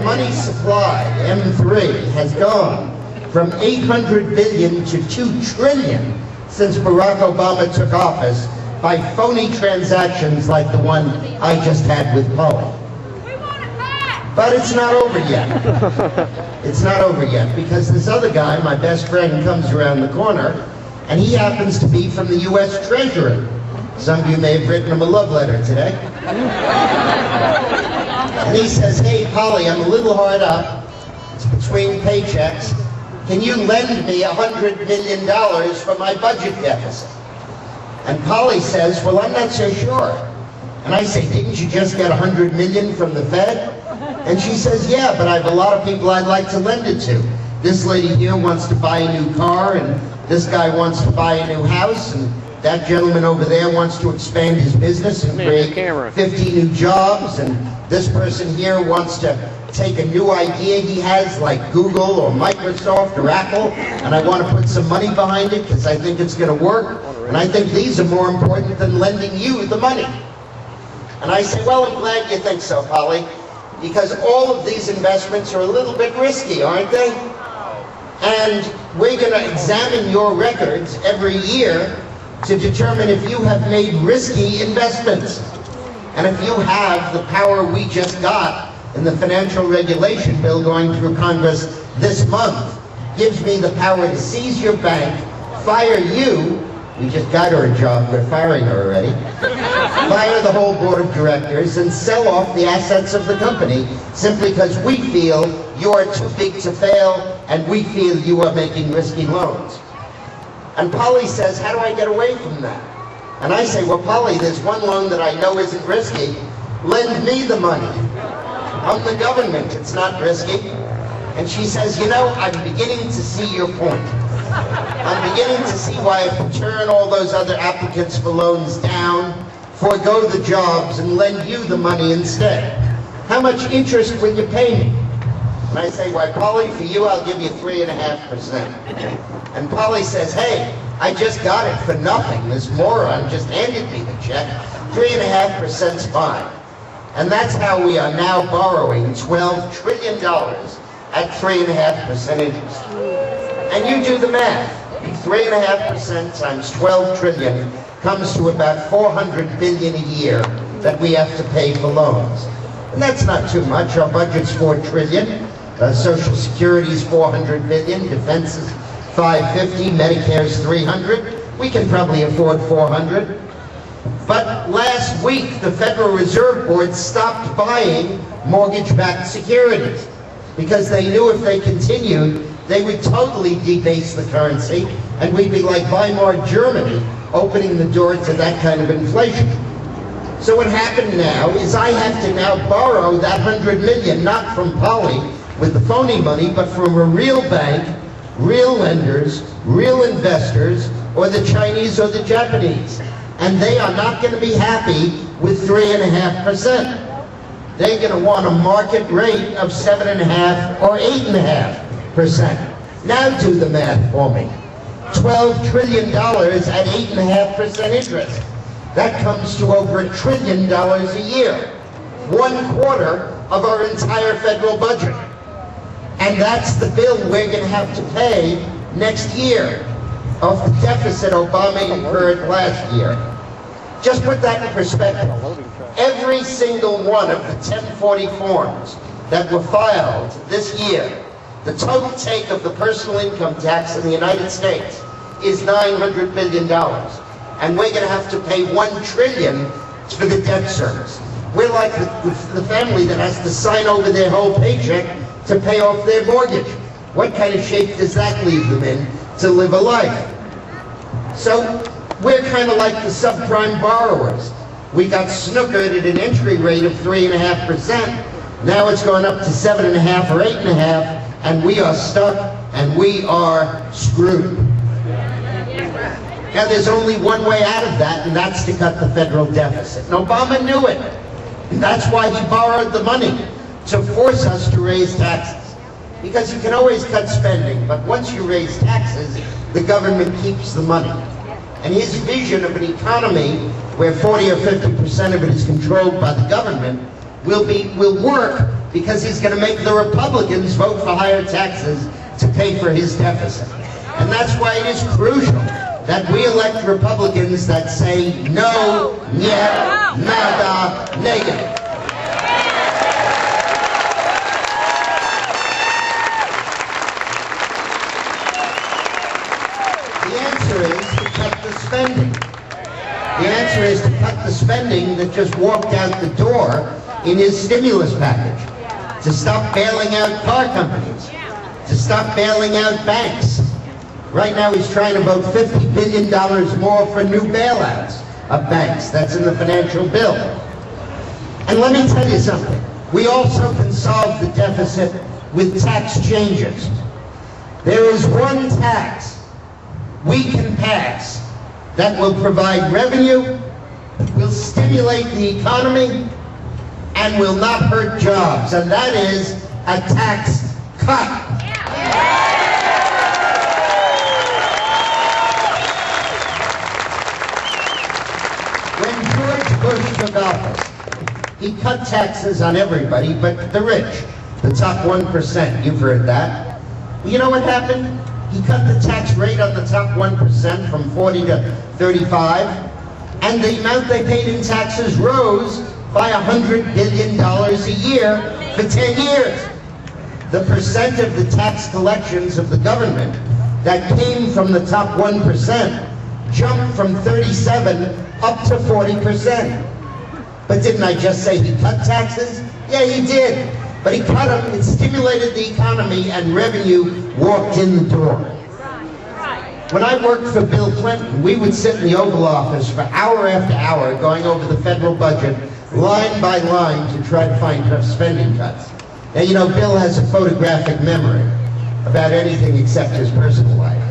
Money supply, M3, has gone from 800 billion to 2 trillion since Barack Obama took office by phony transactions like the one I just had with Polly. But it's not over yet. It's not over yet because this other guy, my best friend, comes around the corner and he happens to be from the U.S. Treasury. Some of you may have written him a love letter today. And he says, "Hey, Polly, I'm a little hard up. It's between paychecks. Can you lend me $100 million for my budget deficit?" And Polly says, "Well, I'm not so sure." And I say, "Didn't you just get $100 million from the Fed?" And she says, "Yeah, but I have a lot of people I'd like to lend it to. This lady here wants to buy a new car, and this guy wants to buy a new house, and that gentleman over there wants to expand his business and create 50 new jobs, and this person here wants to take a new idea he has like Google or Microsoft or Apple, and I want to put some money behind it because I think it's going to work, and I think these are more important than lending you the money." And I say, "Well, I'm glad you think so, Polly, because all of these investments are a little bit risky, aren't they? And we're going to examine your records every year to determine if you have made risky investments. And if you have the power we just got in the financial regulation bill going through Congress this month, gives me the power to seize your bank, fire you," we just got her a job, we're firing her already, "fire the whole board of directors and sell off the assets of the company simply because we feel you are too big to fail and we feel you are making risky loans." And Polly says, "How do I get away from that?" And I say, "Well, Polly, there's one loan that I know isn't risky. Lend me the money. I'm the government, it's not risky." And she says, "You know, I'm beginning to see your point. I'm beginning to see why I could turn all those other applicants for loans down, forego the jobs, and lend you the money instead. How much interest will you pay me?" And I say, "Why, Polly, for you, I'll give you 3.5%. And Polly says, "Hey, I just got it for nothing. This moron just handed me the check. 3.5%'s fine." And that's how we are now borrowing $12 trillion at 3.5% interest. And you do the math. 3.5% times 12 trillion comes to about 400 billion a year that we have to pay for loans. And that's not too much. Our budget's 4 trillion. Social Security's 400 billion. Defense is 550. Medicare's 300. We can probably afford 400. But last week, the Federal Reserve Board stopped buying mortgage-backed securities because they knew if they continued, they would totally debase the currency, and we'd be like Weimar Germany, opening the door to that kind of inflation. So what happened now is I have to now borrow that 100 million, not from Polly with the phony money, but from a real bank, real lenders, real investors, or the Chinese or the Japanese. And they are not going to be happy with 3.5%. They're going to want a market rate of 7.5% or 8.5%. Now do the math for me. $12 trillion at 8.5% interest. That comes to over $1 trillion a year. 1/4 of our entire federal budget. And that's the bill we're going to have to pay next year of the deficit Obama incurred last year. Just put that in perspective. Every single one of the 1040 forms that were filed this year, the total take of the personal income tax in the United States is $900 billion. And we're going to have to pay $1 trillion for the debt service. We're like the family that has to sign over their whole paycheck to pay off their mortgage. What kind of shape does that leave them in to live a life? So we're kind of like the subprime borrowers. We got snookered at an entry rate of 3.5%. Now it's going up to 7.5% or 8.5%, and we are stuck and we are screwed. Now there's only one way out of that, and that's to cut the federal deficit. And Obama knew it. That's why he borrowed the money, to force us to raise taxes. Because you can always cut spending, but once you raise taxes, the government keeps the money. And his vision of an economy where 40 or 50% of it is controlled by the government will work because he's going to make the Republicans vote for higher taxes to pay for his deficit. And that's why it is crucial that we elect Republicans that say no, niet, nada, negative. The answer is to cut the spending. The answer is to cut the spending that just walked out the door in his stimulus package. To stop bailing out car companies. To stop bailing out banks. Right now he's trying to vote $50 billion more for new bailouts of banks. That's in the financial bill. And let me tell you something. We also can solve the deficit with tax changes. There is one tax we can pass that will provide revenue, will stimulate the economy, and will not hurt jobs, and that is a tax cut. When George Bush took office, he cut taxes on everybody but the rich, the top 1%. You've heard that. You know what happened? He cut the tax rate on the top 1% from 40 to 35, and the amount they paid in taxes rose by $100 billion a year for 10 years. The percent of the tax collections of the government that came from the top 1% jumped from 37 up to 40%. But didn't I just say he cut taxes? Yeah, he did. But he cut them, it stimulated the economy, and revenue walked in the door. When I worked for Bill Clinton, we would sit in the Oval Office for hour after hour going over the federal budget, line by line, to try to find tough spending cuts. Now, you know, Bill has a photographic memory about anything except his personal life.